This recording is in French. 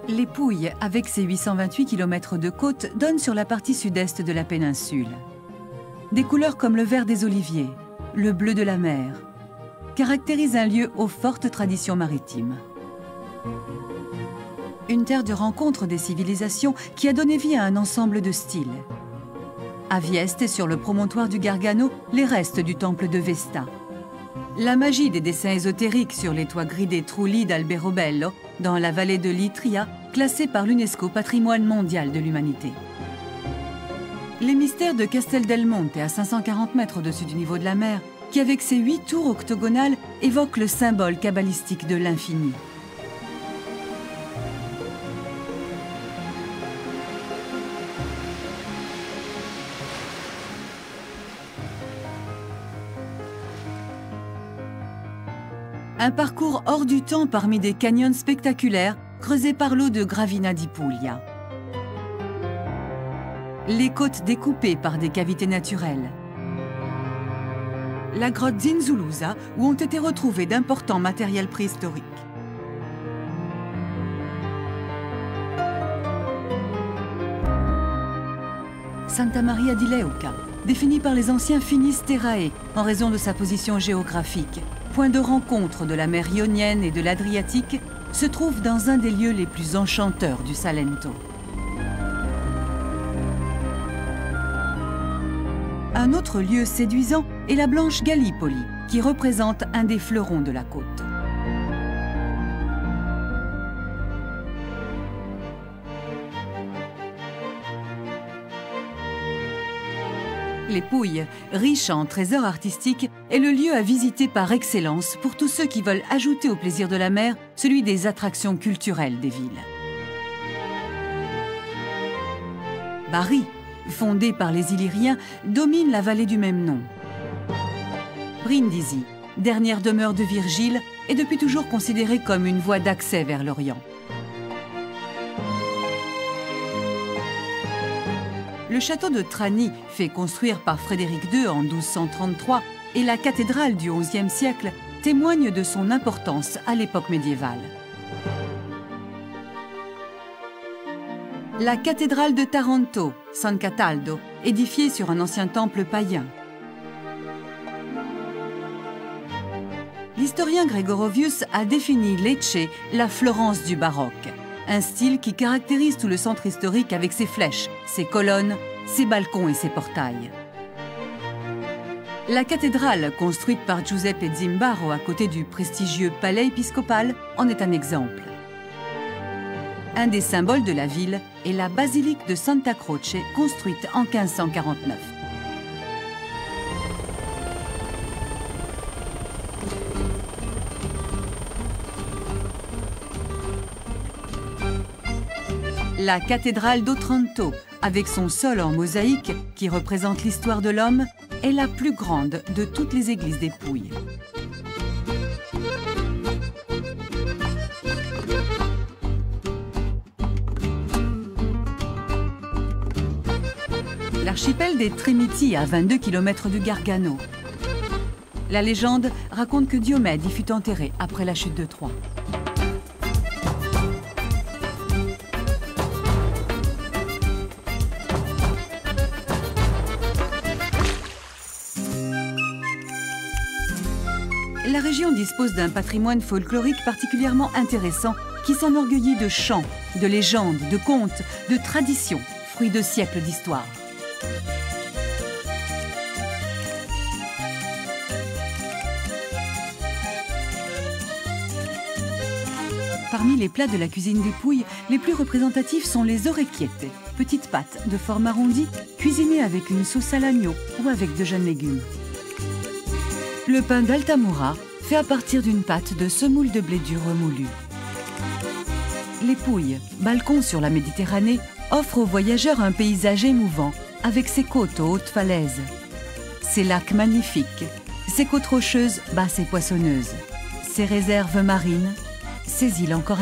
Les Pouilles, avec ses 828 km de côte, donnent sur la partie sud-est de la péninsule. Des couleurs comme le vert des oliviers, le bleu de la mer, caractérisent un lieu aux fortes traditions maritimes. Une terre de rencontre des civilisations qui a donné vie à un ensemble de styles. À Vieste et sur le promontoire du Gargano, les restes du temple de Vesta. La magie des dessins ésotériques sur les toits gris des Trulli d'Alberobello, dans la vallée de l'Itria, classée par l'UNESCO Patrimoine mondial de l'humanité. Les mystères de Castel del Monte, à 540 mètres au-dessus du niveau de la mer, qui avec ses 8 tours octogonales évoquent le symbole kabbalistique de l'infini. Un parcours hors du temps parmi des canyons spectaculaires creusés par l'eau de Gravina di Puglia. Les côtes découpées par des cavités naturelles. La grotte Zinzulusa, où ont été retrouvés d'importants matériels préhistoriques. Santa Maria di Leuca, définie par les anciens Finis Terrae en raison de sa position géographique, point de rencontre de la mer Ionienne et de l'Adriatique, se trouve dans un des lieux les plus enchanteurs du Salento. Un autre lieu séduisant est la Blanche Gallipoli, qui représente un des fleurons de la côte. Les Pouilles, riches en trésors artistiques, est le lieu à visiter par excellence pour tous ceux qui veulent ajouter au plaisir de la mer celui des attractions culturelles des villes. Bari, fondée par les Illyriens, domine la vallée du même nom. Brindisi, dernière demeure de Virgile, est depuis toujours considérée comme une voie d'accès vers l'Orient. Le château de Trani, fait construire par Frédéric II en 1233, et la cathédrale du XIe siècle témoignent de son importance à l'époque médiévale. La cathédrale de Taranto, San Cataldo, édifiée sur un ancien temple païen. L'historien Gregorovius a défini Lecce la Florence du baroque. Un style qui caractérise tout le centre historique avec ses flèches, ses colonnes, ses balcons et ses portails. La cathédrale, construite par Giuseppe Zimbaro à côté du prestigieux palais épiscopal, en est un exemple. Un des symboles de la ville est la basilique de Santa Croce, construite en 1549. La cathédrale d'Otranto, avec son sol en mosaïque qui représente l'histoire de l'homme, est la plus grande de toutes les églises des Pouilles. L'archipel des Trémiti, à 22 km du Gargano. La légende raconte que Diomède y fut enterré après la chute de Troie. La région dispose d'un patrimoine folklorique particulièrement intéressant qui s'enorgueillit de chants, de légendes, de contes, de traditions, fruits de siècles d'histoire. Parmi les plats de la cuisine des Pouilles, les plus représentatifs sont les orecchiette, petites pâtes de forme arrondie, cuisinées avec une sauce à l'agneau ou avec de jeunes légumes. Le pain d'Altamura, fait à partir d'une pâte de semoule de blé dur remoulu. Les Pouilles, balcon sur la Méditerranée, offrent aux voyageurs un paysage émouvant, avec ses côtes aux hautes falaises, ses lacs magnifiques, ses côtes rocheuses basses et poissonneuses, ses réserves marines, ses îles encore